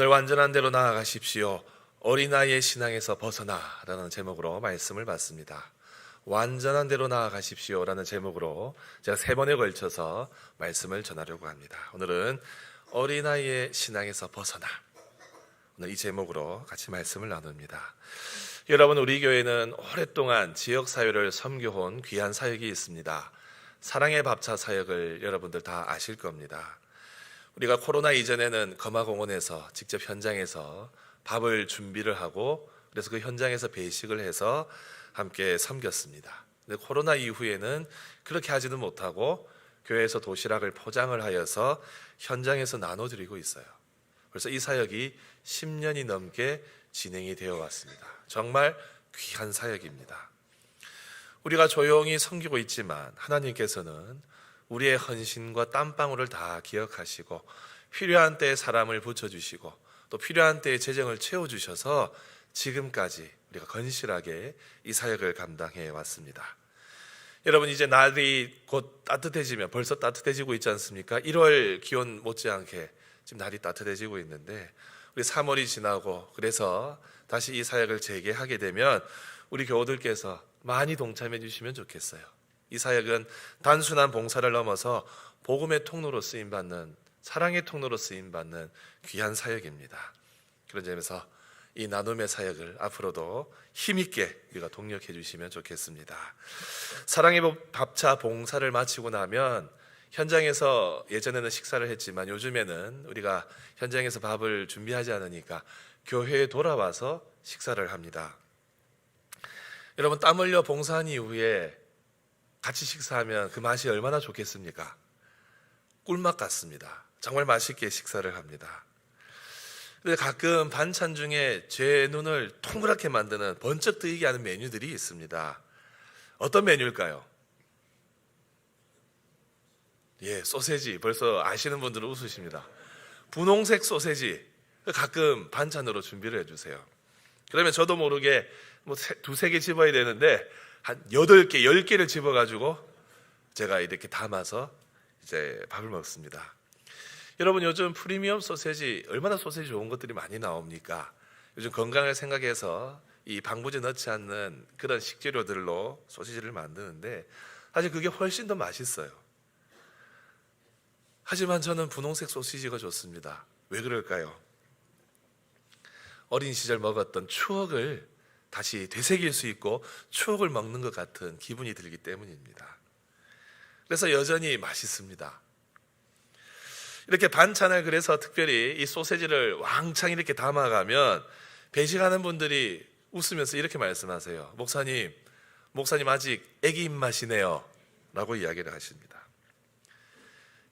오늘 완전한 대로 나아가십시오. 어린아이의 신앙에서 벗어나라는 제목으로 말씀을 받습니다. 완전한 대로 나아가십시오라는 제목으로 제가 3번에 걸쳐서 말씀을 전하려고 합니다. 오늘은 어린아이의 신앙에서 벗어나, 오늘 이 제목으로 같이 말씀을 나눕니다. 여러분, 우리 교회는 오랫동안 지역사회를 섬겨온 귀한 사역이 있습니다. 사랑의 밥차 사역을 여러분들 다 아실 겁니다. 우리가 코로나 이전에는 거마공원에서 직접 현장에서 밥을 준비를 하고, 그래서 그 현장에서 배식을 해서 함께 섬겼습니다. 근데 코로나 이후에는 그렇게 하지도 못하고 교회에서 도시락을 포장을 하여서 현장에서 나눠드리고 있어요. 그래서 이 사역이 10년이 넘게 진행이 되어 왔습니다. 정말 귀한 사역입니다. 우리가 조용히 섬기고 있지만 하나님께서는 우리의 헌신과 땀방울을 다 기억하시고 필요한 때에 사람을 붙여주시고 또 필요한 때에 재정을 채워주셔서 지금까지 우리가 건실하게 이 사역을 감당해 왔습니다. 여러분, 이제 날이 곧 따뜻해지면 벌써 따뜻해지고 있지 않습니까? 1월 기온 못지않게 지금 날이 따뜻해지고 있는데 우리 3월이 지나고 그래서 다시 이 사역을 재개하게 되면 우리 교우들께서 많이 동참해 주시면 좋겠어요. 이 사역은 단순한 봉사를 넘어서 복음의 통로로 쓰임받는, 사랑의 통로로 쓰임받는 귀한 사역입니다. 그런 점에서 이 나눔의 사역을 앞으로도 힘있게 우리가 동력해 주시면 좋겠습니다. 사랑의 밥차 봉사를 마치고 나면 현장에서, 예전에는 식사를 했지만 요즘에는 우리가 현장에서 밥을 준비하지 않으니까 교회에 돌아와서 식사를 합니다. 여러분, 땀 흘려 봉사한 이후에 같이 식사하면 그 맛이 얼마나 좋겠습니까? 꿀맛 같습니다. 정말 맛있게 식사를 합니다. 근데 가끔 반찬 중에 제 눈을 동그랗게 만드는, 번쩍 뜨이게 하는 메뉴들이 있습니다. 어떤 메뉴일까요? 소세지. 벌써 아시는 분들은 웃으십니다. 분홍색 소세지 가끔 반찬으로 준비를 해주세요. 그러면 저도 모르게 뭐 2-3개 집어야 되는데 한 8개, 10개를 집어가지고 제가 이렇게 담아서 이제 밥을 먹습니다. 여러분, 요즘 프리미엄 소세지, 얼마나 소세지 좋은 것들이 많이 나옵니까? 요즘 건강을 생각해서 이 방부제 넣지 않는 그런 식재료들로 소시지를 만드는데 사실 그게 훨씬 더 맛있어요. 하지만 저는 분홍색 소시지가 좋습니다. 왜 그럴까요? 어린 시절 먹었던 추억을 다시 되새길 수 있고 추억을 먹는 것 같은 기분이 들기 때문입니다. 그래서 여전히 맛있습니다. 이렇게 반찬을, 그래서 특별히 이 소세지를 왕창 이렇게 담아가면 배식하는 분들이 웃으면서 이렇게 말씀하세요. 목사님 아직 애기 입맛이네요 라고 이야기를 하십니다.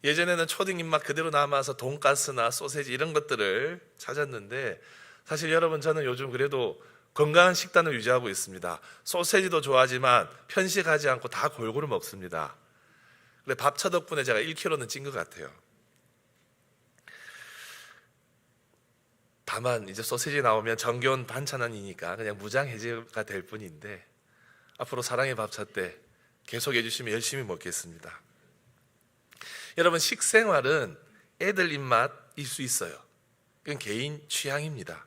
예전에는 초딩 입맛 그대로 남아서 돈가스나 소세지 이런 것들을 찾았는데, 사실 여러분, 저는 요즘 그래도 건강한 식단을 유지하고 있습니다. 소세지도 좋아하지만 편식하지 않고 다 골고루 먹습니다. 근데 밥차 덕분에 제가 1kg는 찐 것 같아요. 다만 이제 소세지 나오면 정겨운 반찬이니까 그냥 무장해제가 될 뿐인데, 앞으로 사랑의 밥차 때 계속 해주시면 열심히 먹겠습니다. 여러분, 식생활은 애들 입맛일 수 있어요. 그건 개인 취향입니다.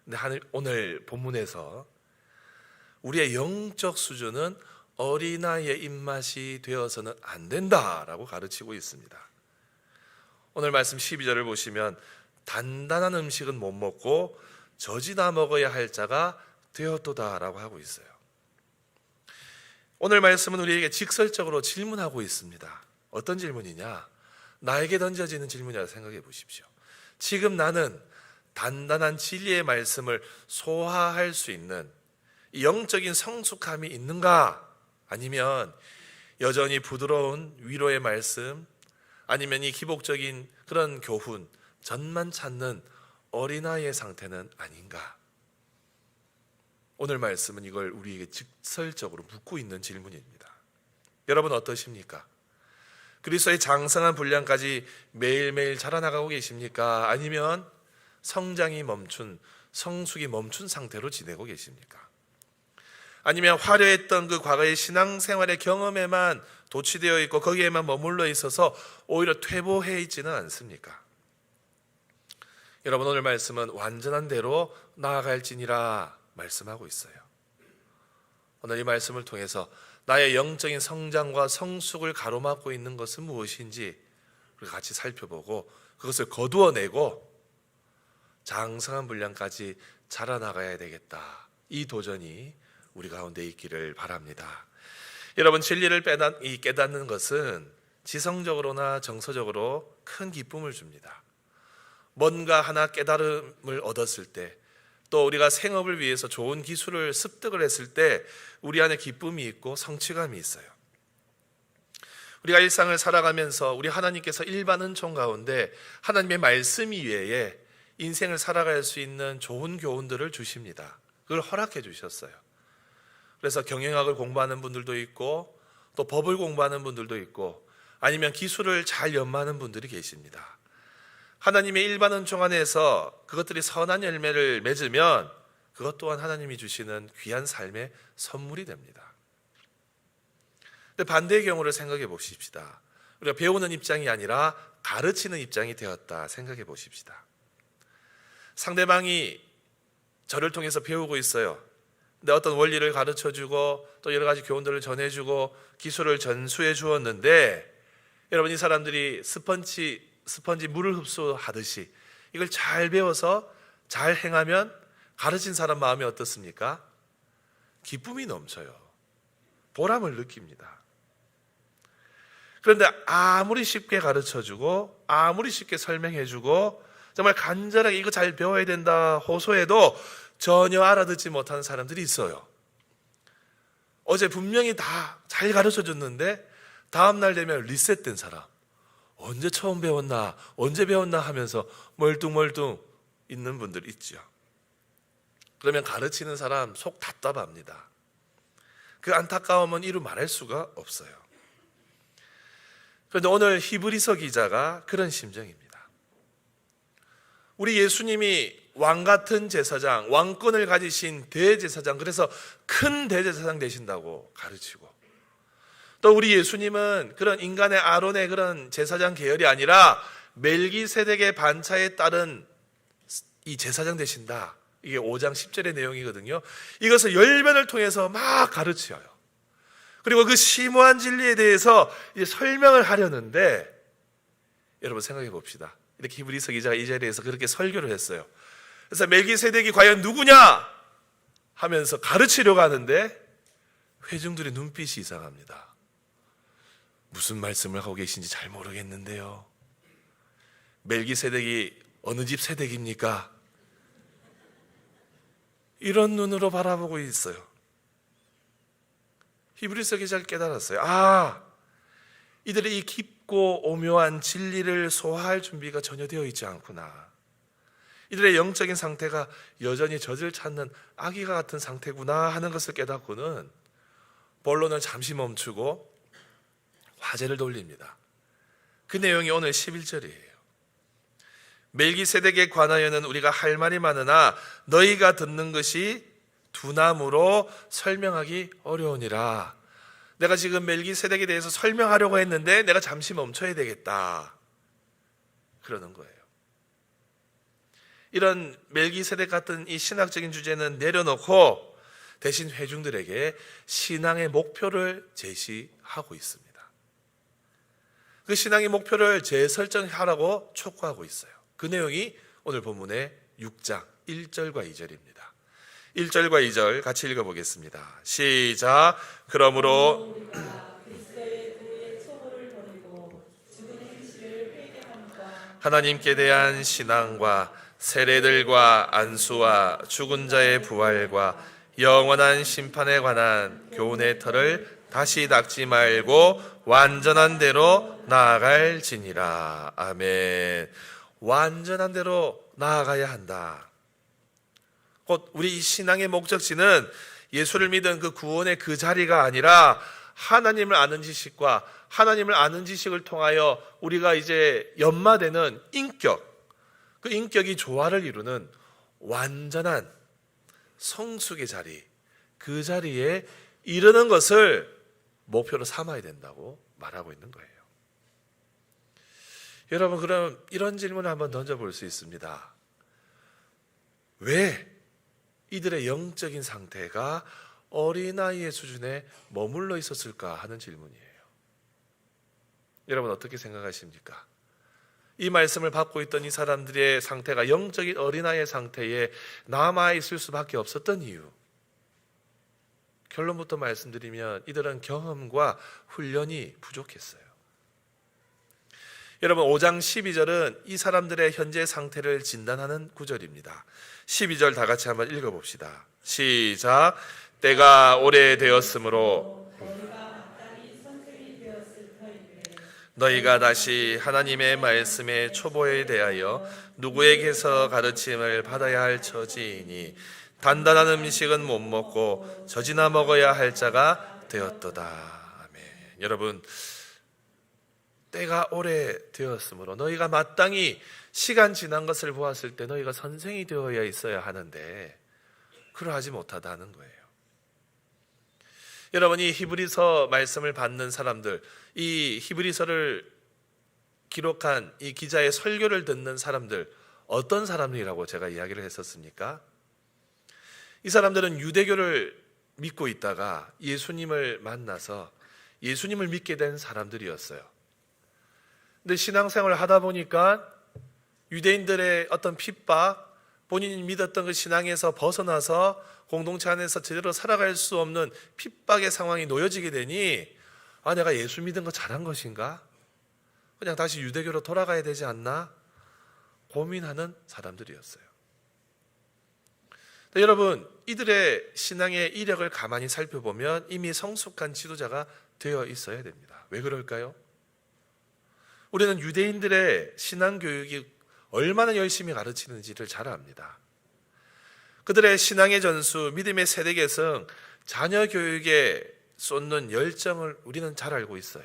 근데 오늘 본문에서 우리의 영적 수준은 어린아이의 입맛이 되어서는 안 된다라고 가르치고 있습니다. 오늘 말씀 12절을 보시면 단단한 음식은 못 먹고 젖이나 먹어야 할 자가 되었도다라고 하고 있어요. 오늘 말씀은 우리에게 직설적으로 질문하고 있습니다. 어떤 질문이냐? 나에게 던져지는 질문이라고 생각해 보십시오. 지금 나는 단단한 진리의 말씀을 소화할 수 있는 영적인 성숙함이 있는가? 아니면 여전히 부드러운 위로의 말씀, 아니면 이 기복적인 그런 교훈, 전만 찾는 어린아이의 상태는 아닌가? 오늘 말씀은 이걸 우리에게 직설적으로 묻고 있는 질문입니다. 여러분, 어떠십니까? 그리스도의 장성한 분량까지 매일매일 자라나가고 계십니까? 아니면 성장이 멈춘, 성숙이 멈춘 상태로 지내고 계십니까? 아니면 화려했던 그 과거의 신앙생활의 경험에만 도취되어 있고 거기에만 머물러 있어서 오히려 퇴보해 있지는 않습니까? 여러분, 오늘 말씀은 완전한 대로 나아갈지니라 말씀하고 있어요. 오늘 이 말씀을 통해서 나의 영적인 성장과 성숙을 가로막고 있는 것은 무엇인지 우리가 같이 살펴보고 그것을 거두어내고 장성한 분량까지 자라나가야 되겠다. 이 도전이 우리 가운데 있기를 바랍니다. 여러분, 진리를 깨닫는 것은 지성적으로나 정서적으로 큰 기쁨을 줍니다. 뭔가 하나 깨달음을 얻었을 때, 또 우리가 생업을 위해서 좋은 기술을 습득을 했을 때 우리 안에 기쁨이 있고 성취감이 있어요. 우리가 일상을 살아가면서 우리 하나님께서 일반 은총 가운데 하나님의 말씀 이외에 인생을 살아갈 수 있는 좋은 교훈들을 주십니다. 그걸 허락해 주셨어요. 그래서 경영학을 공부하는 분들도 있고 또 법을 공부하는 분들도 있고 아니면 기술을 잘 연마하는 분들이 계십니다. 하나님의 일반 은총 안에서 그것들이 선한 열매를 맺으면 그것 또한 하나님이 주시는 귀한 삶의 선물이 됩니다. 근데 반대의 경우를 생각해 보십시다. 우리가 배우는 입장이 아니라 가르치는 입장이 되었다 생각해 보십시다. 상대방이 저를 통해서 배우고 있어요. 근데 어떤 원리를 가르쳐주고 또 여러 가지 교훈들을 전해주고 기술을 전수해 주었는데, 여러분, 이 사람들이 스펀지 물을 흡수하듯이 이걸 잘 배워서 잘 행하면 가르친 사람 마음이 어떻습니까? 기쁨이 넘쳐요. 보람을 느낍니다. 그런데 아무리 쉽게 가르쳐주고 아무리 쉽게 설명해주고 정말 간절하게 이거 잘 배워야 된다 호소해도 전혀 알아듣지 못하는 사람들이 있어요. 어제 분명히 다 잘 가르쳐줬는데 다음날 되면 리셋된 사람, 언제 처음 배웠나 언제 배웠나 하면서 멀뚱멀뚱 있는 분들 있죠. 그러면 가르치는 사람 속 답답합니다. 그 안타까움은 이루 말할 수가 없어요. 그런데 오늘 히브리서 기자가 그런 심정입니다. 우리 예수님이 왕 같은 제사장, 왕권을 가지신 대제사장, 그래서 큰 대제사장 되신다고 가르치고, 또 우리 예수님은 그런 인간의 아론의 그런 제사장 계열이 아니라 멜기세덱의 반차에 따른 이 제사장 되신다. 이게 5장 10절의 내용이거든요. 이것을 열변을 통해서 막 가르쳐요. 그리고 그 심오한 진리에 대해서 이제 설명을 하려는데, 여러분 생각해 봅시다. 이렇게 히브리서 기자가 이 자리에서 그렇게 설교를 했어요. 그래서 멜기세덱이 과연 누구냐 하면서 가르치려고 하는데 회중들의 눈빛이 이상합니다. 무슨 말씀을 하고 계신지 잘 모르겠는데요. 멜기세덱이 어느 집 세덱입니까? 이런 눈으로 바라보고 있어요. 히브리서 기자가 깨달았어요. 이들의 이 깊고 오묘한 진리를 소화할 준비가 전혀 되어 있지 않구나. 이들의 영적인 상태가 여전히 젖을 찾는 아기가 같은 상태구나 하는 것을 깨닫고는 본론을 잠시 멈추고 화제를 돌립니다. 그 내용이 오늘 11절이에요. 멜기세덱에 관하여는 우리가 할 말이 많으나 너희가 듣는 것이 두나무로 설명하기 어려우니라. 내가 지금 멜기세덱에 대해서 설명하려고 했는데 내가 잠시 멈춰야 되겠다. 그러는 거예요. 이런 멜기세덱 같은 이 신학적인 주제는 내려놓고 대신 회중들에게 신앙의 목표를 제시하고 있습니다. 그 신앙의 목표를 재설정하라고 촉구하고 있어요. 그 내용이 오늘 본문의 6장 1절과 2절입니다. 1절과 2절 같이 읽어보겠습니다. 시작. 그러므로 하나님께 대한 신앙과 세례들과 안수와 죽은 자의 부활과 영원한 심판에 관한 교훈의 터를 다시 닦지 말고 완전한 대로 나아갈지니라. 아멘. 완전한 대로 나아가야 한다. 곧 우리 신앙의 목적지는 예수를 믿은 그 구원의 그 자리가 아니라 하나님을 아는 지식과 하나님을 아는 지식을 통하여 우리가 이제 연마되는 인격, 그 인격이 조화를 이루는 완전한 성숙의 자리, 그 자리에 이르는 것을 목표로 삼아야 된다고 말하고 있는 거예요. 여러분, 그럼 이런 질문을 한번 던져볼 수 있습니다. 왜 이들의 영적인 상태가 어린아이의 수준에 머물러 있었을까 하는 질문이에요. 여러분 어떻게 생각하십니까? 이 말씀을 받고 있던 이 사람들의 상태가 영적인 어린아이의 상태에 남아있을 수밖에 없었던 이유, 결론부터 말씀드리면 이들은 경험과 훈련이 부족했어요. 여러분 5장 12절은 이 사람들의 현재 상태를 진단하는 구절입니다. 12절 다 같이 한번 읽어봅시다. 시작. 때가 오래되었으므로 너희가 다시 하나님의 말씀의 초보에 대하여 누구에게서 가르침을 받아야 할 처지이니 단단한 음식은 못 먹고 젖이나 먹어야 할 자가 되었도다. 아멘. 여러분 때가 오래되었으므로 너희가 마땅히 시간 지난 것을 보았을 때 너희가 선생이 되어야 있어야 하는데 그러하지 못하다는 거예요. 여러분 이 히브리서 말씀을 받는 사람들, 이 히브리서를 기록한 이 기자의 설교를 듣는 사람들, 어떤 사람들이라고 제가 이야기를 했었습니까? 이 사람들은 유대교를 믿고 있다가 예수님을 만나서 예수님을 믿게 된 사람들이었어요. 근데 신앙생활을 하다 보니까 유대인들의 어떤 핍박, 본인이 믿었던 그 신앙에서 벗어나서 공동체 안에서 제대로 살아갈 수 없는 핍박의 상황이 놓여지게 되니 내가 예수 믿은 거 잘한 것인가? 그냥 다시 유대교로 돌아가야 되지 않나? 고민하는 사람들이었어요. 여러분 이들의 신앙의 이력을 가만히 살펴보면 이미 성숙한 지도자가 되어 있어야 됩니다. 왜 그럴까요? 우리는 유대인들의 신앙교육이 얼마나 열심히 가르치는지를 잘 압니다. 그들의 신앙의 전수, 믿음의 세대 계승, 자녀 교육에 쏟는 열정을 우리는 잘 알고 있어요.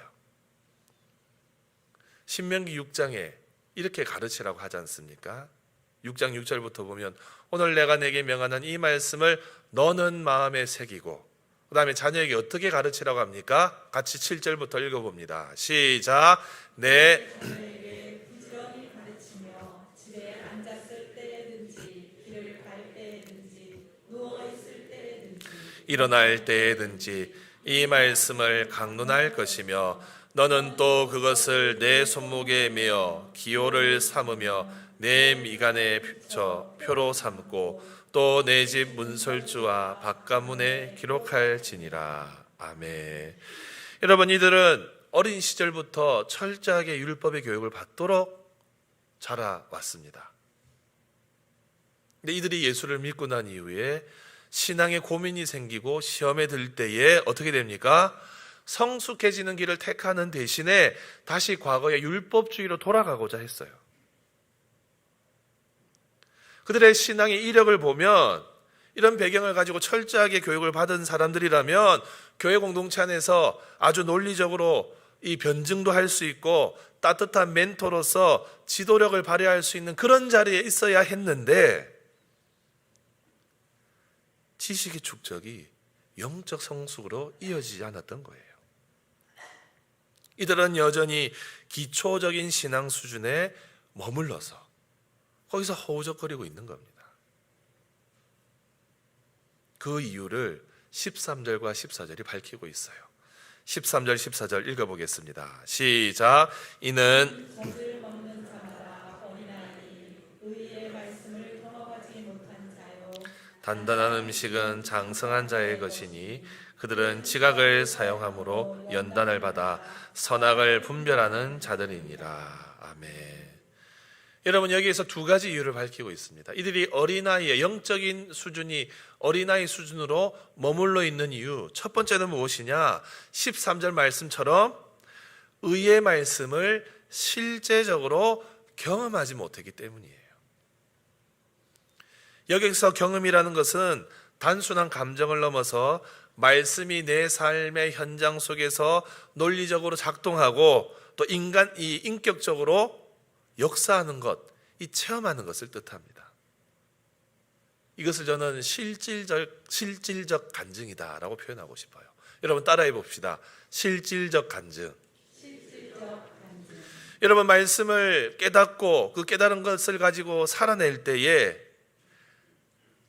신명기 6장에 이렇게 가르치라고 하지 않습니까? 6장 6절부터 보면 오늘 내가 내게 명하는 이 말씀을 너는 마음에 새기고, 그 다음에 자녀에게 어떻게 가르치라고 합니까? 같이 7절부터 읽어봅니다. 시작. 내 부지런히 가르치며 집에 앉았을 때든지 길을 갈 때든지 누워 있을 때든지 일어날 때든지 이 말씀을 강론할 것이며 너는 또 그것을 내 손목에 메어 기호를 삼으며 내 미간에 표로 삼고 또 내 집 문설주와 바깥문에 기록할지니라. 아멘. 여러분 이들은 어린 시절부터 철저하게 율법의 교육을 받도록 자라왔습니다. 근데 이들이 예수를 믿고 난 이후에 신앙에 고민이 생기고 시험에 들 때에 어떻게 됩니까? 성숙해지는 길을 택하는 대신에 다시 과거의 율법주의로 돌아가고자 했어요. 그들의 신앙의 이력을 보면 이런 배경을 가지고 철저하게 교육을 받은 사람들이라면 교회 공동체 안에서 아주 논리적으로 이 변증도 할 수 있고 따뜻한 멘토로서 지도력을 발휘할 수 있는 그런 자리에 있어야 했는데 지식의 축적이 영적 성숙으로 이어지지 않았던 거예요. 이들은 여전히 기초적인 신앙 수준에 머물러서 거기서 허우적거리고 있는 겁니다. 그 이유를 13절과 14절이 밝히고 있어요. 13절 14절 읽어보겠습니다. 시작. 이는 젖을 먹는 자마다 어린아이 의의 말씀을 경험하지 못한 자요 단단한 음식은 장성한 자의 것이니 그들은 지각을 사용함으로 연단을 받아 선악을 분별하는 자들이니라. 아멘. 여러분 여기에서 두 가지 이유를 밝히고 있습니다. 이들이 어린아이의 영적인 수준이 어린아이 수준으로 머물러 있는 이유, 첫 번째는 무엇이냐? 13절 말씀처럼 의의 말씀을 실제적으로 경험하지 못했기 때문이에요. 여기서 경험이라는 것은 단순한 감정을 넘어서 말씀이 내 삶의 현장 속에서 논리적으로 작동하고 또 인간이 인격적으로 역사하는 것, 이 체험하는 것을 뜻합니다. 이것을 저는 실질적 간증이다라고 표현하고 싶어요. 여러분 따라해 봅시다. 실질적 간증. 여러분 말씀을 깨닫고 그 깨달은 것을 가지고 살아낼 때에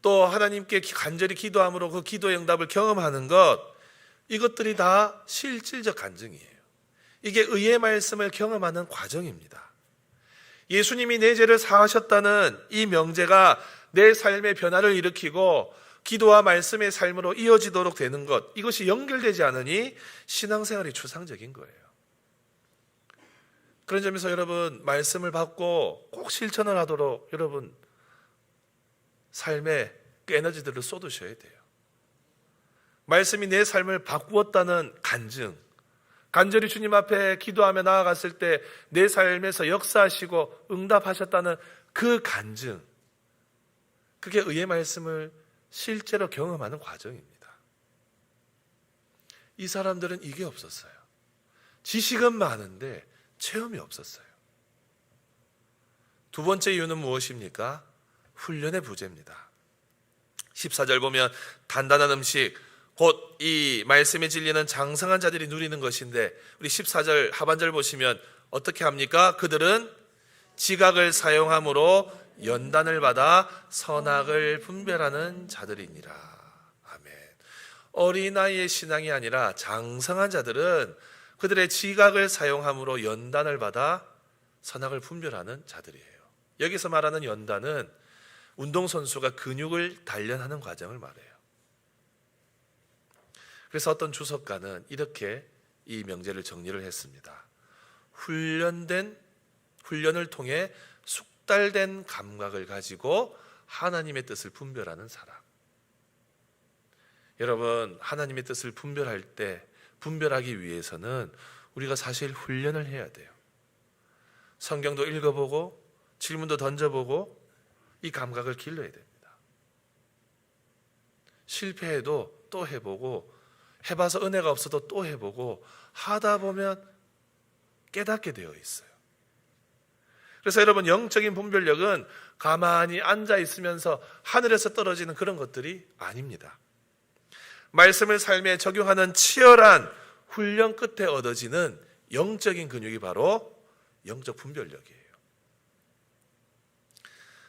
또 하나님께 간절히 기도함으로 그 기도의 응답을 경험하는 것, 이것들이 다 실질적 간증이에요. 이게 의의 말씀을 경험하는 과정입니다. 예수님이 내 죄를 사하셨다는 이 명제가 내 삶의 변화를 일으키고 기도와 말씀의 삶으로 이어지도록 되는 것, 이것이 연결되지 않으니 신앙생활이 추상적인 거예요. 그런 점에서 여러분, 말씀을 받고 꼭 실천을 하도록 여러분 삶에 그 에너지들을 쏟으셔야 돼요. 말씀이 내 삶을 바꾸었다는 간증, 간절히 주님 앞에 기도하며 나아갔을 때 내 삶에서 역사하시고 응답하셨다는 그 간증, 그게 의의 말씀을 실제로 경험하는 과정입니다. 이 사람들은 이게 없었어요. 지식은 많은데 체험이 없었어요. 두 번째 이유는 무엇입니까? 훈련의 부재입니다. 14절 보면 단단한 음식, 곧 이 말씀의 진리는 장성한 자들이 누리는 것인데, 우리 14절 하반절 보시면 어떻게 합니까? 그들은 지각을 사용함으로 연단을 받아 선악을 분별하는 자들이니라. 아멘. 어린아이의 신앙이 아니라 장성한 자들은 그들의 지각을 사용함으로 연단을 받아 선악을 분별하는 자들이에요. 여기서 말하는 연단은 운동선수가 근육을 단련하는 과정을 말해요. 그래서 어떤 주석가는 이렇게 이 명제를 정리를 했습니다. 훈련을 통해 숙달된 감각을 가지고 하나님의 뜻을 분별하는 사람. 여러분, 하나님의 뜻을 분별하기 위해서는 우리가 사실 훈련을 해야 돼요. 성경도 읽어보고 질문도 던져보고 이 감각을 길러야 됩니다. 실패해도 또 해보고, 해봐서 은혜가 없어도 또 해보고, 하다 보면 깨닫게 되어 있어요. 그래서 여러분, 영적인 분별력은 가만히 앉아 있으면서 하늘에서 떨어지는 그런 것들이 아닙니다. 말씀을 삶에 적용하는 치열한 훈련 끝에 얻어지는 영적인 근육이 바로 영적 분별력이에요.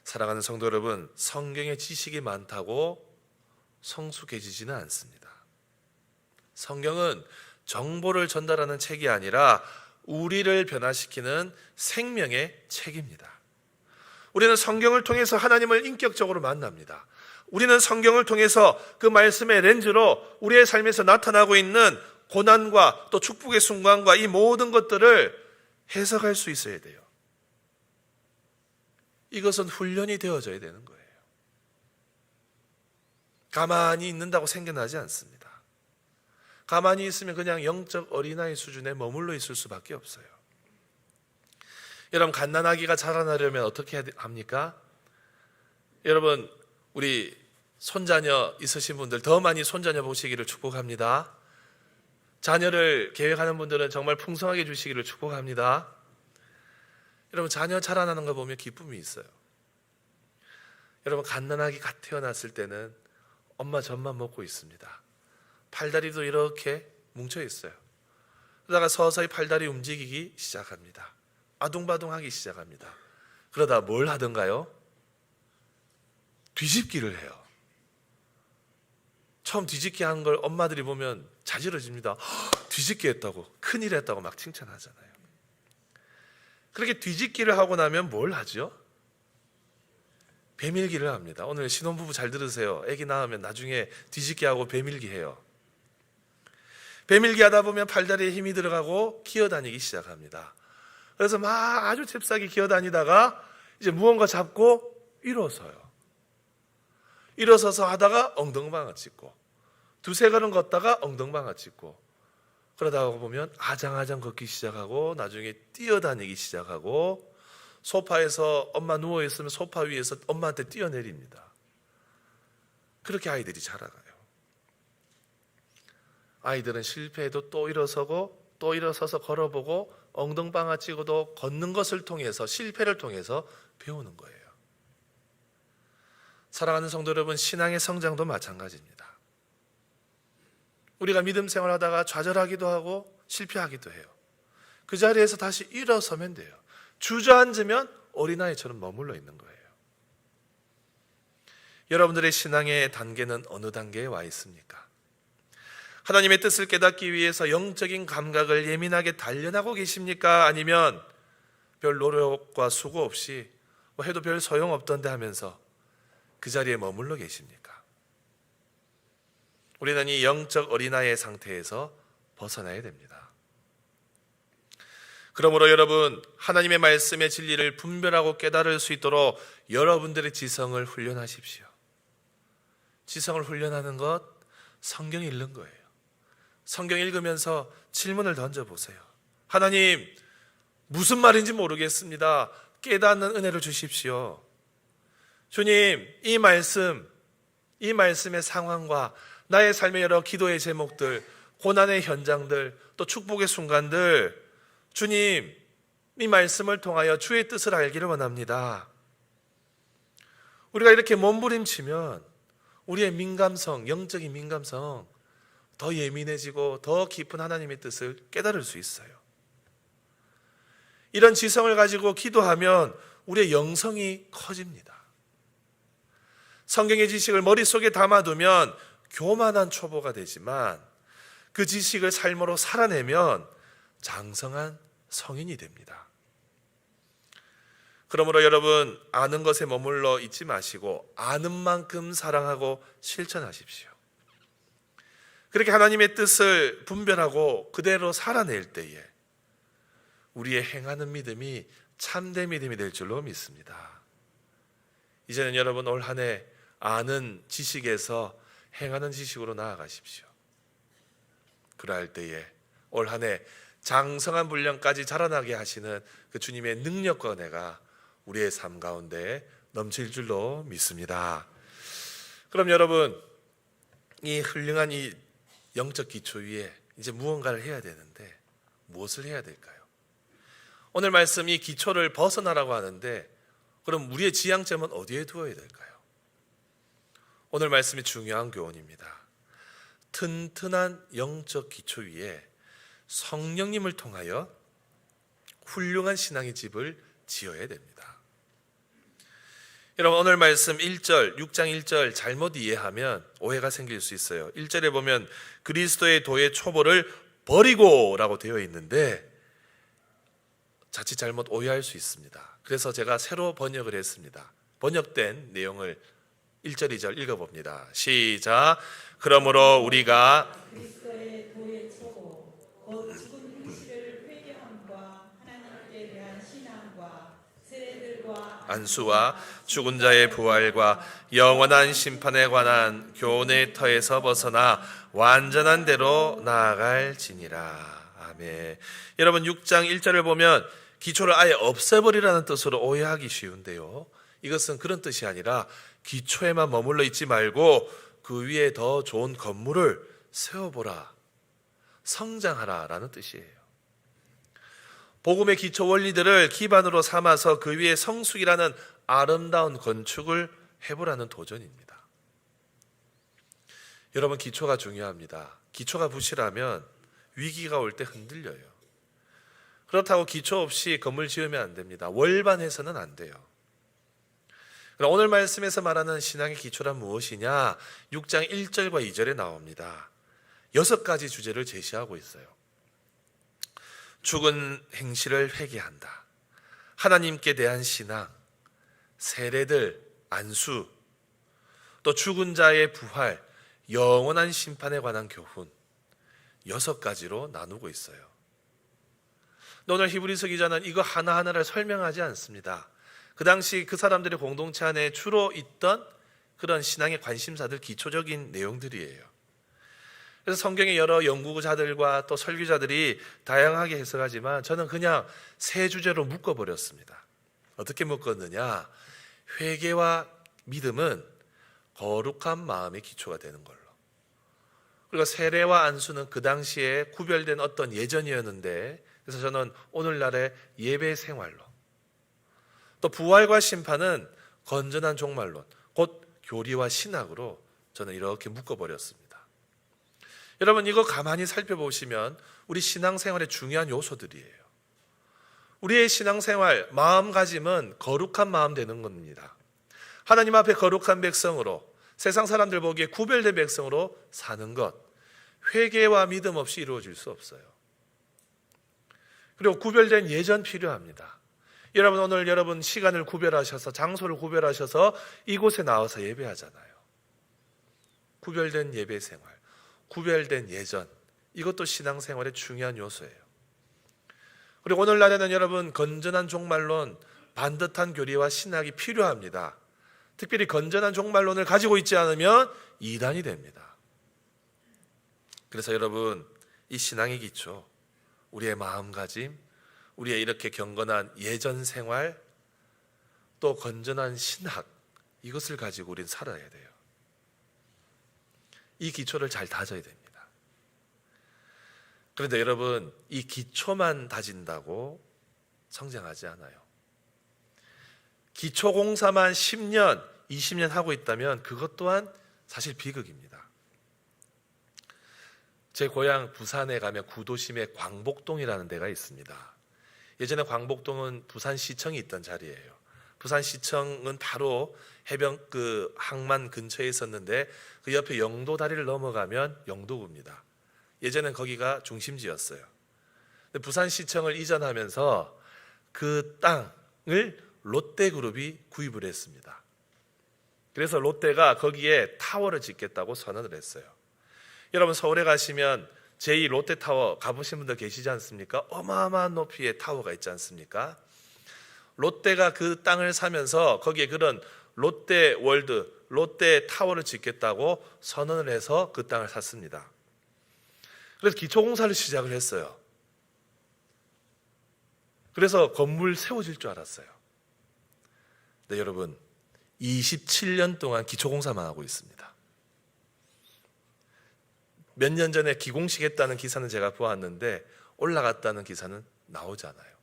사랑하는 성도 여러분, 성경에 지식이 많다고 성숙해지지는 않습니다. 성경은 정보를 전달하는 책이 아니라 우리를 변화시키는 생명의 책입니다. 우리는 성경을 통해서 하나님을 인격적으로 만납니다. 우리는 성경을 통해서 그 말씀의 렌즈로 우리의 삶에서 나타나고 있는 고난과 또 축복의 순간과 이 모든 것들을 해석할 수 있어야 돼요. 이것은 훈련이 되어져야 되는 거예요. 가만히 있는다고 생겨나지 않습니다. 가만히 있으면 그냥 영적 어린아이 수준에 머물러 있을 수밖에 없어요. 여러분, 갓난아기가 자라나려면 어떻게 합니까? 여러분, 우리 손자녀 있으신 분들 더 많이 손자녀 보시기를 축복합니다. 자녀를 계획하는 분들은 정말 풍성하게 주시기를 축복합니다. 여러분, 자녀 자라나는 거 보면 기쁨이 있어요. 여러분, 갓난아기 갓 태어났을 때는 엄마 젖만 먹고 있습니다. 팔다리도 이렇게 뭉쳐 있어요. 그러다가 서서히 팔다리 움직이기 시작합니다. 아둥바둥하기 시작합니다. 그러다 뭘 하던가요? 뒤집기를 해요. 처음 뒤집기 하는 걸 엄마들이 보면 자지러집니다. 뒤집기 했다고, 큰일 했다고 막 칭찬하잖아요. 그렇게 뒤집기를 하고 나면 뭘 하죠? 배밀기를 합니다. 오늘 신혼부부 잘 들으세요. 아기 낳으면 나중에 뒤집기 하고 배밀기 해요. 배밀기 하다 보면 팔다리에 힘이 들어가고 기어다니기 시작합니다. 그래서 막 아주 잽싸게 기어다니다가 이제 무언가 잡고 일어서요. 일어서서 하다가 엉덩방아 찢고, 두세 걸음 걷다가 엉덩방아 찢고, 그러다가 보면 아장아장 걷기 시작하고 나중에 뛰어다니기 시작하고, 소파에서 엄마 누워있으면 소파 위에서 엄마한테 뛰어내립니다. 그렇게 아이들이 자라가요. 아이들은 실패해도 또 일어서고 또 일어서서 걸어보고 엉덩방아 찌고도 걷는 것을 통해서, 실패를 통해서 배우는 거예요. 사랑하는 성도 여러분, 신앙의 성장도 마찬가지입니다. 우리가 믿음 생활하다가 좌절하기도 하고 실패하기도 해요. 그 자리에서 다시 일어서면 돼요. 주저앉으면 어린아이처럼 머물러 있는 거예요. 여러분들의 신앙의 단계는 어느 단계에 와 있습니까? 하나님의 뜻을 깨닫기 위해서 영적인 감각을 예민하게 단련하고 계십니까? 아니면 별 노력과 수고 없이 해도 별 소용없던데 하면서 그 자리에 머물러 계십니까? 우리는 이 영적 어린아이의 상태에서 벗어나야 됩니다. 그러므로 여러분, 하나님의 말씀의 진리를 분별하고 깨달을 수 있도록 여러분들의 지성을 훈련하십시오. 지성을 훈련하는 것, 성경 읽는 거예요. 성경 읽으면서 질문을 던져보세요. 하나님, 무슨 말인지 모르겠습니다. 깨닫는 은혜를 주십시오. 주님, 이 말씀의 상황과 나의 삶의 여러 기도의 제목들, 고난의 현장들, 또 축복의 순간들, 주님, 이 말씀을 통하여 주의 뜻을 알기를 원합니다. 우리가 이렇게 몸부림치면 우리의 민감성, 영적인 민감성 더 예민해지고 더 깊은 하나님의 뜻을 깨달을 수 있어요. 이런 지성을 가지고 기도하면 우리의 영성이 커집니다. 성경의 지식을 머릿속에 담아두면 교만한 초보가 되지만 그 지식을 삶으로 살아내면 장성한 성인이 됩니다. 그러므로 여러분, 아는 것에 머물러 있지 마시고 아는 만큼 사랑하고 실천하십시오. 그렇게 하나님의 뜻을 분별하고 그대로 살아낼 때에 우리의 행하는 믿음이 참된 믿음이 될 줄로 믿습니다. 이제는 여러분, 올 한 해 아는 지식에서 행하는 지식으로 나아가십시오. 그러할 때에 올 한 해 장성한 분량까지 자라나게 하시는 그 주님의 능력과 은혜가 우리의 삶 가운데 넘칠 줄로 믿습니다. 그럼 여러분, 이 훌륭한 이 영적 기초 위에 이제 무언가를 해야 되는데 무엇을 해야 될까요? 오늘 말씀 이 기초를 벗어나라고 하는데 그럼 우리의 지향점은 어디에 두어야 될까요? 오늘 말씀이 중요한 교훈입니다. 튼튼한 영적 기초 위에 성령님을 통하여 훌륭한 신앙의 집을 지어야 됩니다. 여러분, 오늘 말씀 1절, 6장 1절 잘못 이해하면 오해가 생길 수 있어요. 1절에 보면 그리스도의 도의 초보를 버리고 라고 되어 있는데 자칫 잘못 오해할 수 있습니다. 그래서 제가 새로 번역을 했습니다. 번역된 내용을 1절, 2절 읽어봅니다. 시작. 그러므로 우리가 그리스도의 도의 초보 곧 죽은 행실을 회개함과 하나님께 대한 신앙과 세례들과 안수와 죽은 자의 부활과 영원한 심판에 관한 교훈의 터에서 벗어나 완전한 대로 나아갈지니라. 아멘. 여러분, 6장 1절을 보면 기초를 아예 없애버리라는 뜻으로 오해하기 쉬운데요, 이것은 그런 뜻이 아니라 기초에만 머물러 있지 말고 그 위에 더 좋은 건물을 세워보라, 성장하라 라는 뜻이에요. 복음의 기초 원리들을 기반으로 삼아서 그 위에 성숙이라는 아름다운 건축을 해보라는 도전입니다. 여러분, 기초가 중요합니다. 기초가 부실하면 위기가 올 때 흔들려요. 그렇다고 기초 없이 건물 지으면 안 됩니다. 월반해서는 안 돼요. 그럼 오늘 말씀에서 말하는 신앙의 기초란 무엇이냐? 6장 1절과 2절에 나옵니다. 6가지 주제를 제시하고 있어요. 죽은 행실을 회개한다, 하나님께 대한 신앙, 세례들, 안수, 또 죽은 자의 부활, 영원한 심판에 관한 교훈, 6가지로 나누고 있어요. 오늘 히브리서 기자는 이거 하나하나를 설명하지 않습니다. 그 당시 그 사람들의 공동체 안에 주로 있던 그런 신앙의 관심사들, 기초적인 내용들이에요. 그래서 성경의 여러 연구자들과 또 설교자들이 다양하게 해석하지만 저는 그냥 3주제로 묶어버렸습니다. 어떻게 묶었느냐? 회개와 믿음은 거룩한 마음의 기초가 되는 걸로, 그리고 세례와 안수는 그 당시에 구별된 어떤 예전이었는데, 그래서 저는 오늘날의 예배 생활로, 또 부활과 심판은 건전한 종말론, 곧 교리와 신학으로 저는 이렇게 묶어버렸습니다. 여러분, 이거 가만히 살펴보시면 우리 신앙생활의 중요한 요소들이에요. 우리의 신앙생활, 마음가짐은 거룩한 마음 되는 겁니다. 하나님 앞에 거룩한 백성으로, 세상 사람들 보기에 구별된 백성으로 사는 것, 회개와 믿음 없이 이루어질 수 없어요. 그리고 구별된 예전 필요합니다. 여러분, 오늘 여러분 시간을 구별하셔서, 장소를 구별하셔서 이곳에 나와서 예배하잖아요. 구별된 예배 생활, 구별된 예전, 이것도 신앙생활의 중요한 요소예요. 그리고 오늘날에는 여러분 건전한 종말론, 반듯한 교리와 신학이 필요합니다. 특별히 건전한 종말론을 가지고 있지 않으면 이단이 됩니다. 그래서 여러분, 이 신앙의 기초, 우리의 마음가짐, 우리의 이렇게 경건한 예전 생활, 또 건전한 신학, 이것을 가지고 우리는 살아야 돼요. 이 기초를 잘 다져야 됩니다. 그런데 여러분, 이 기초만 다진다고 성장하지 않아요. 기초공사만 10년, 20년 하고 있다면 그것 또한 사실 비극입니다. 제 고향 부산에 가면 구도심에 광복동이라는 데가 있습니다. 예전에 광복동은 부산시청이 있던 자리예요. 부산시청은 바로 해변 항만 근처에 있었는데 그 옆에 영도 다리를 넘어가면 영도구입니다. 예전엔 거기가 중심지였어요. 근데 부산시청을 이전하면서 그 땅을 롯데그룹이 구입을 했습니다. 그래서 롯데가 거기에 타워를 짓겠다고 선언을 했어요. 여러분, 서울에 가시면 제2 롯데타워 가보신 분들 계시지 않습니까? 어마어마한 높이의 타워가 있지 않습니까? 롯데가 그 땅을 사면서 거기에 그런 롯데월드, 롯데타워를 짓겠다고 선언을 해서 그 땅을 샀습니다. 그래서 기초공사를 시작을 했어요. 그래서 건물 세워질 줄 알았어요. 네, 여러분, 27년 동안 기초공사만 하고 있습니다. 몇 년 전에 기공식 했다는 기사는 제가 보았는데 올라갔다는 기사는 나오지 않아요.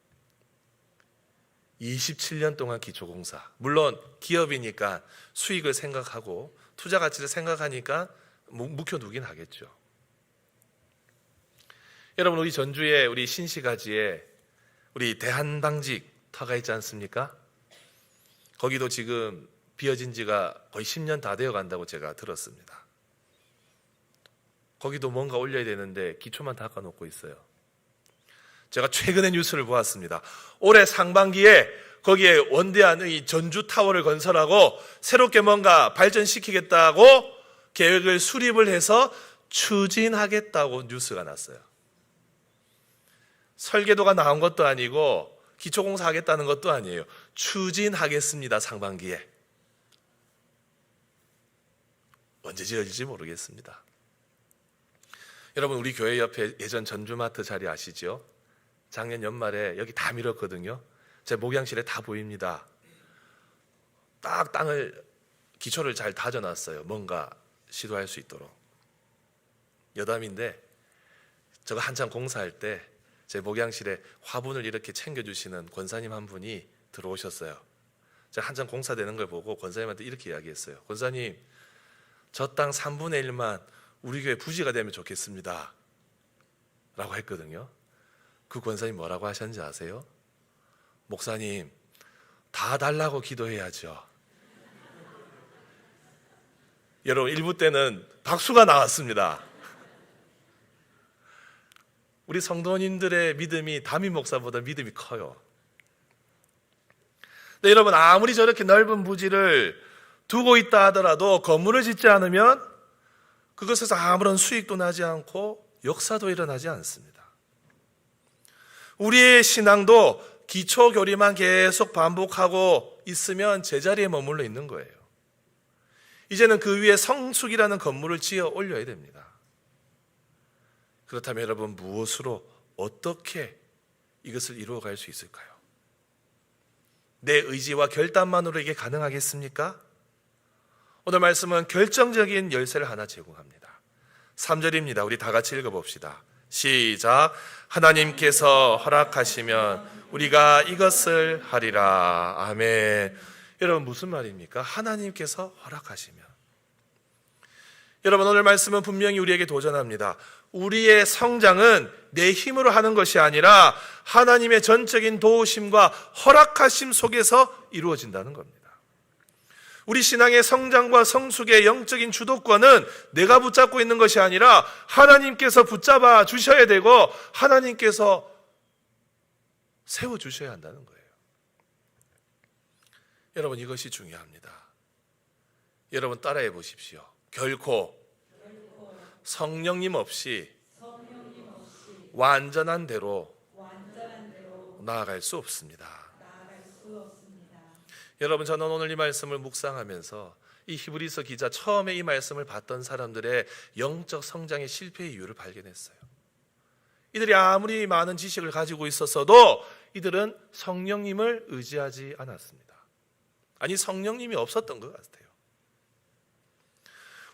27년 동안 기초공사. 물론 기업이니까 수익을 생각하고 투자 가치를 생각하니까 묵혀두긴 하겠죠. 여러분, 우리 전주에 우리 신시가지에 우리 대한방직터가 있지 않습니까? 거기도 지금 비어진 지가 거의 10년 다 되어 간다고 제가 들었습니다. 거기도 뭔가 올려야 되는데 기초만 닦아놓고 있어요. 제가 최근에 뉴스를 보았습니다. 올해 상반기에 거기에 원대한 이 전주타워를 건설하고 새롭게 뭔가 발전시키겠다고 계획을 수립을 해서 추진하겠다고 뉴스가 났어요. 설계도가 나온 것도 아니고 기초공사 하겠다는 것도 아니에요. 추진하겠습니다. 상반기에. 언제 지어질지 모르겠습니다. 여러분, 우리 교회 옆에 예전 전주마트 자리 아시죠? 작년 연말에 여기 다 밀었거든요. 제 목양실에 다 보입니다. 딱 땅을, 기초를 잘 다져놨어요. 뭔가 시도할 수 있도록. 여담인데 저거 한참 공사할 때 제 목양실에 화분을 이렇게 챙겨주시는 권사님 한 분이 들어오셨어요. 제가 한참 공사되는 걸 보고 권사님한테 이렇게 이야기했어요. 권사님, 저 땅 3분의 1만 우리 교회 부지가 되면 좋겠습니다 라고 했거든요. 그 권사님 뭐라고 하셨는지 아세요? 목사님, 다 달라고 기도해야죠. 여러분, 1부 때는 박수가 나왔습니다. 우리 성도님들의 믿음이 담임 목사보다 믿음이 커요. 근데 여러분, 아무리 저렇게 넓은 부지를 두고 있다 하더라도 건물을 짓지 않으면 그것에서 아무런 수익도 나지 않고 역사도 일어나지 않습니다. 우리의 신앙도 기초교리만 계속 반복하고 있으면 제자리에 머물러 있는 거예요. 이제는 그 위에 성숙이라는 건물을 지어 올려야 됩니다. 그렇다면 여러분, 무엇으로 어떻게 이것을 이루어갈 수 있을까요? 내 의지와 결단만으로 이게 가능하겠습니까? 오늘 말씀은 결정적인 열쇠를 하나 제공합니다. 3절입니다. 우리 다 같이 읽어봅시다. 시작. 하나님께서 허락하시면 우리가 이것을 하리라. 아멘. 여러분, 무슨 말입니까? 하나님께서 허락하시면. 여러분, 오늘 말씀은 분명히 우리에게 도전합니다. 우리의 성장은 내 힘으로 하는 것이 아니라 하나님의 전적인 도우심과 허락하심 속에서 이루어진다는 겁니다. 우리 신앙의 성장과 성숙의 영적인 주도권은 내가 붙잡고 있는 것이 아니라 하나님께서 붙잡아 주셔야 되고 하나님께서 세워주셔야 한다는 거예요. 여러분, 이것이 중요합니다. 여러분, 따라해 보십시오. 결코 성령님 없이 완전한 대로 나아갈 수 없습니다. 여러분, 저는 오늘 이 말씀을 묵상하면서 이 히브리서 기자 처음에 이 말씀을 봤던 사람들의 영적 성장의 실패의 이유를 발견했어요. 이들이 아무리 많은 지식을 가지고 있었어도 이들은 성령님을 의지하지 않았습니다. 아니, 성령님이 없었던 것 같아요.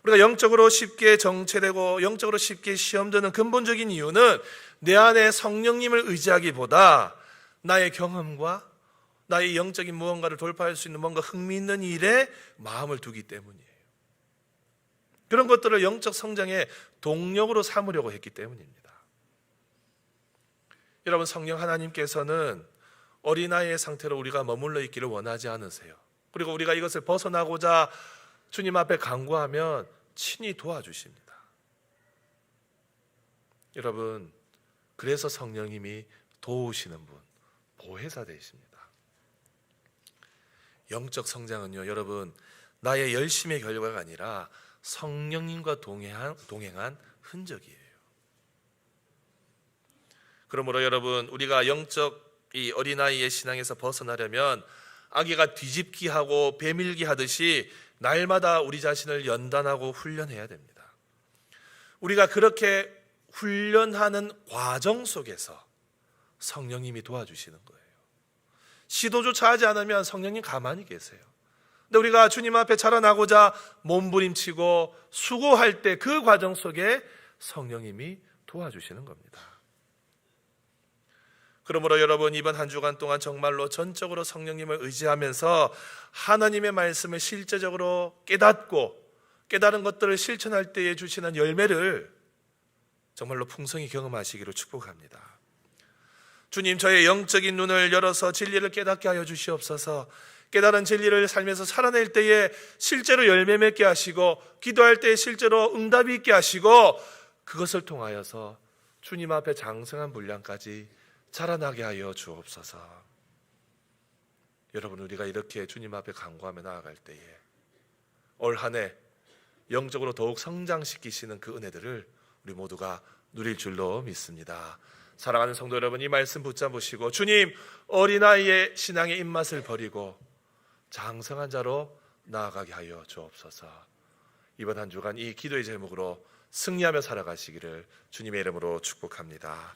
우리가 영적으로 쉽게 정체되고 영적으로 쉽게 시험드는 근본적인 이유는 내 안에 성령님을 의지하기보다 나의 경험과 나의 영적인 무언가를 돌파할 수 있는 뭔가 흥미있는 일에 마음을 두기 때문이에요. 그런 것들을 영적 성장의 동력으로 삼으려고 했기 때문입니다. 여러분, 성령 하나님께서는 어린아이의 상태로 우리가 머물러 있기를 원하지 않으세요. 그리고 우리가 이것을 벗어나고자 주님 앞에 간구하면 친히 도와주십니다. 여러분, 그래서 성령님이 도우시는 분, 보혜사 되십니다. 영적 성장은요, 여러분, 나의 열심의 결과가 아니라 성령님과 동행한 흔적이에요. 그러므로 여러분, 우리가 영적 이 어린아이의 신앙에서 벗어나려면 아기가 뒤집기 하고 배밀기 하듯이 날마다 우리 자신을 연단하고 훈련해야 됩니다. 우리가 그렇게 훈련하는 과정 속에서 성령님이 도와주시는 거예요. 시도조차 하지 않으면 성령님 가만히 계세요. 근데 우리가 주님 앞에 자라나고자 몸부림치고 수고할 때 그 과정 속에 성령님이 도와주시는 겁니다. 그러므로 여러분, 이번 한 주간 동안 정말로 전적으로 성령님을 의지하면서 하나님의 말씀을 실제적으로 깨닫고 깨달은 것들을 실천할 때에 주시는 열매를 정말로 풍성히 경험하시기를 축복합니다. 주님, 저의 영적인 눈을 열어서 진리를 깨닫게 하여 주시옵소서. 깨달은 진리를 삶에서 살아낼 때에 실제로 열매 맺게 하시고 기도할 때에 실제로 응답이 있게 하시고 그것을 통하여서 주님 앞에 장성한 분량까지 자라나게 하여 주옵소서. 여러분, 우리가 이렇게 주님 앞에 간구하며 나아갈 때에 올 한 해 영적으로 더욱 성장시키시는 그 은혜들을 우리 모두가 누릴 줄로 믿습니다. 사랑하는 성도 여러분, 이 말씀 붙잡으시고 주님, 어린아이의 신앙의 입맛을 버리고 장성한 자로 나아가게 하여 주옵소서. 이번 한 주간 이 기도의 제목으로 승리하며 살아가시기를 주님의 이름으로 축복합니다.